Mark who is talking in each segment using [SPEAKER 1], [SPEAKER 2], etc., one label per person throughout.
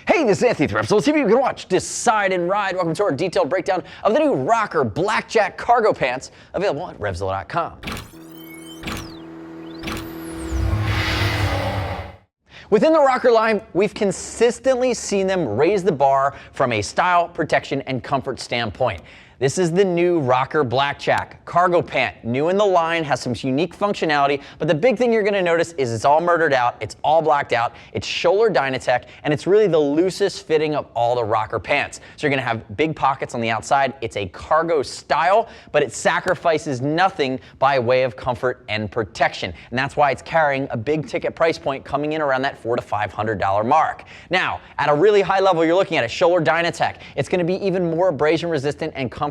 [SPEAKER 1] Hey, this is Anthony from RevZilla. Let's see if you can watch, decide, and ride. Welcome to our detailed breakdown of the new Rokker Blackjack cargo pants, available at RevZilla.com. Within the Rokker line, we've consistently seen them raise the bar from a style, protection, and comfort standpoint. This is the new Rokker Blackjack cargo pant. New in the line, has some unique functionality, but the big thing you're gonna notice is it's all murdered out, it's all blacked out, it's Schoeller-Dynatec, and it's really the loosest fitting of all the Rokker pants. So you're gonna have big pockets on the outside. It's a cargo style, but it sacrifices nothing by way of comfort and protection. And that's why it's carrying a big ticket price point coming in around that $400 to $500 mark. Now, at a really high level, you're looking at a Schoeller-Dynatec. It's gonna be even more abrasion resistant and comfortable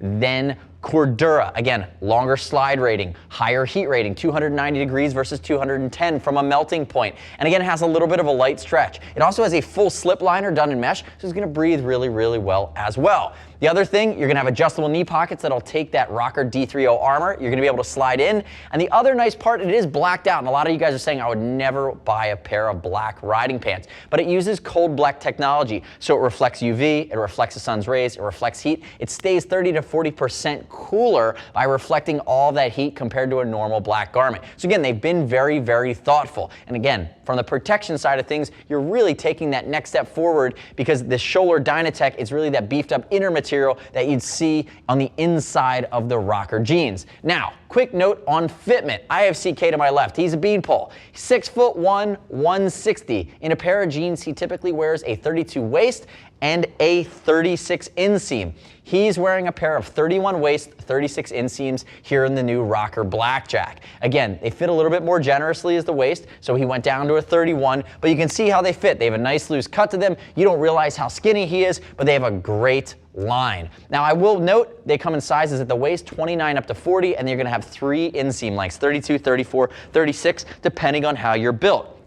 [SPEAKER 1] than Cordura. Again, longer slide rating, higher heat rating, 290 degrees versus 210 from a melting point. And again, it has a little bit of a light stretch. It also has a full slip liner done in mesh, so it's gonna breathe really, really well as well. The other thing, you're gonna have adjustable knee pockets that'll take that Rokker D30 armor. You're gonna be able to slide in. And the other nice part, it is blacked out. And a lot of you guys are saying, I would never buy a pair of black riding pants. But it uses cold black technology. So it reflects UV, it reflects the sun's rays, it reflects heat. It stays 30 to 40% cooler by reflecting all that heat compared to a normal black garment. So again, they've been very, very thoughtful. And again, from the protection side of things, you're really taking that next step forward because the Schoeller-Dynatec is really that beefed up inner material that you'd see on the inside of the Rokker jeans. Now, quick note on fitment. I have CK to my left. He's a beanpole. 6'1", 160. In a pair of jeans, he typically wears a 32 waist and a 36 inseam. He's wearing a pair of 31 waist, 36 inseams here in the new Rokker Blackjack. Again, they fit a little bit more generously as the waist, so he went down to a 31, but you can see how they fit. They have a nice loose cut to them. You don't realize how skinny he is, but they have a great line. Now, I will note they come in sizes at the waist, 29 up to 40, and you're gonna have 3 inseam lengths, 32, 34, 36, depending on how you're built.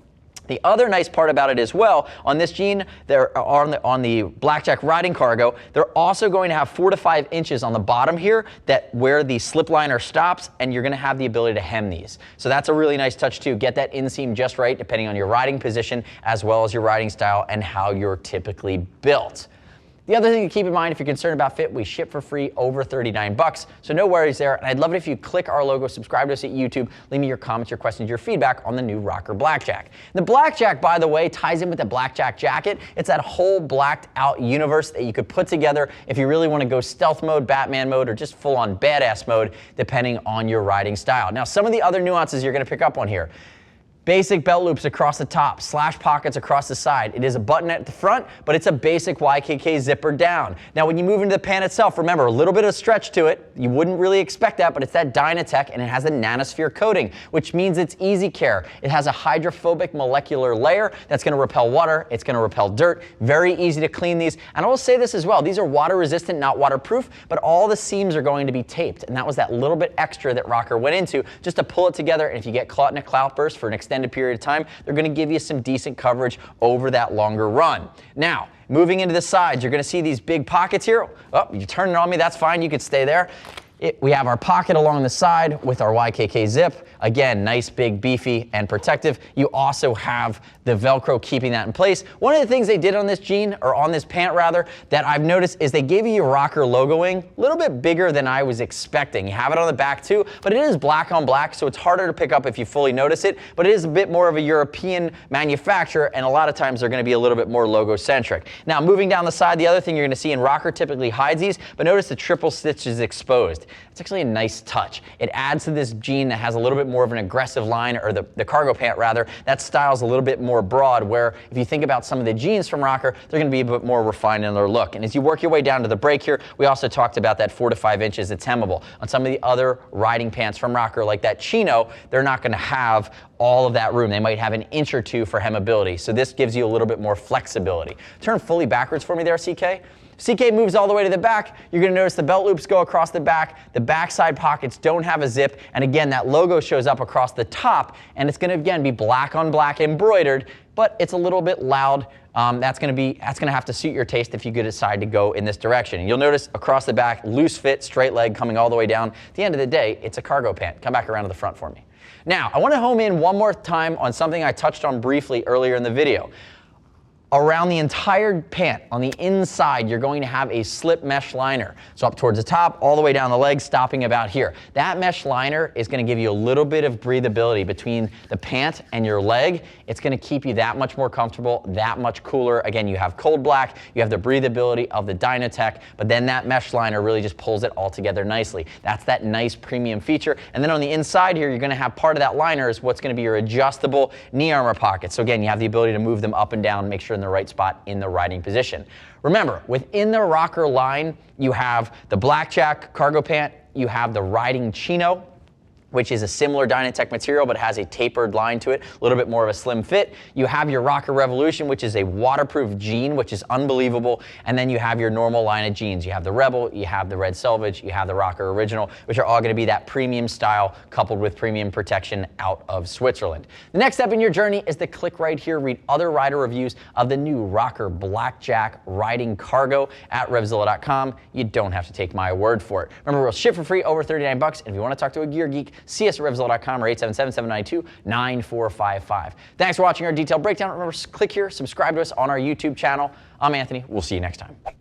[SPEAKER 1] The other nice part about it as well, on this jean, on the Blackjack riding cargo, they're also going to have 4 to 5 inches on the bottom here that where the slip liner stops, and you're gonna have the ability to hem these. So that's a really nice touch too. Get that inseam just right depending on your riding position as well as your riding style and how you're typically built. The other thing to keep in mind if you're concerned about fit, we ship for free over 39 bucks, so no worries there. And I'd love it if you click our logo, subscribe to us at YouTube, leave me your comments, your questions, your feedback on the new Rokker Blackjack. The Blackjack, by the way, ties in with the Blackjack jacket. It's that whole blacked out universe that you could put together if you really want to go stealth mode, Batman mode, or just full on badass mode, depending on your riding style. Now, some of the other nuances you're going to pick up on here. Basic belt loops across the top, slash pockets across the side. It is a button at the front, but it's a basic YKK zipper down. Now, when you move into the pant itself, remember, a little bit of stretch to it. You wouldn't really expect that, but it's that Dynatec, and it has a nanosphere coating, which means it's easy care. It has a hydrophobic molecular layer that's gonna repel water, it's gonna repel dirt, very easy to clean these. And I will say this as well, these are water resistant, not waterproof, but all the seams are going to be taped, and that was that little bit extra that Rokker went into just to pull it together, and if you get caught in a cloudburst for an extended period of time, they're going to give you some decent coverage over that longer run. Now, moving into the sides, you're going to see these big pockets here. Oh, you turn it on me, that's fine, you could stay there. We have our pocket along the side with our YKK zip. Again, nice, big, beefy, and protective. You also have the Velcro keeping that in place. One of the things they did on this jean, or on this pant rather, that I've noticed is they gave you your Rokker logoing a little bit bigger than I was expecting. You have it on the back too, but it is black on black, so it's harder to pick up if you fully notice it, but it is a bit more of a European manufacturer, and a lot of times they're gonna be a little bit more logo-centric. Now, moving down the side, the other thing you're gonna see, and Rokker typically hides these, but notice the triple stitch is exposed. It's actually a nice touch. It adds to this jean that has a little bit more of an aggressive line, or the cargo pant rather, that style's a little bit more broad, where if you think about some of the jeans from Rokker, they're gonna be a bit more refined in their look. And as you work your way down to the break here, we also talked about that 4 to 5 inches it's hemmable. On some of the other riding pants from Rokker, like that chino, they're not gonna have all of that room. They might have an inch or two for hemmability. So this gives you a little bit more flexibility. Turn fully backwards for me there, CK. CK moves all the way to the back. You're gonna notice the belt loops go across the back. The backside pockets don't have a zip. And again, that logo shows up across the top, and it's gonna, again, be black on black embroidered, but it's a little bit loud. That's gonna have to suit your taste if you decide to go in this direction. And you'll notice across the back, loose fit, straight leg coming all the way down. At the end of the day, it's a cargo pant. Come back around to the front for me. Now, I wanna home in one more time on something I touched on briefly earlier in the video. Around the entire pant, on the inside, you're going to have a slip mesh liner. So up towards the top, all the way down the leg, stopping about here. That mesh liner is going to give you a little bit of breathability between the pant and your leg. It's going to keep you that much more comfortable, that much cooler. Again, you have cold black, you have the breathability of the Dynatec, but then that mesh liner really just pulls it all together nicely. That's that nice premium feature. And then on the inside here, you're going to have part of that liner is what's going to be your adjustable knee armor pocket. So again, you have the ability to move them up and down, make sure in the right spot in the riding position. Remember, within the Rokker line, you have the blackjack cargo pant, you have the riding chino, which is a similar Dynatec material but has a tapered line to it, a little bit more of a slim fit. You have your Rokker Revolution, which is a waterproof jean, which is unbelievable. And then you have your normal line of jeans. You have the Rebel, you have the Red Selvage, you have the Rokker Original, which are all gonna be that premium style coupled with premium protection out of Switzerland. The next step in your journey is to click right here, read other rider reviews of the new Rokker Blackjack Riding Cargo at RevZilla.com. You don't have to take my word for it. Remember, we'll ship for free over $39, and if you wanna talk to a gear geek, see us at RevZilla.com or 877-792-9455. Thanks for watching our detailed breakdown. Remember, click here, subscribe to us on our YouTube channel. I'm Anthony. We'll see you next time.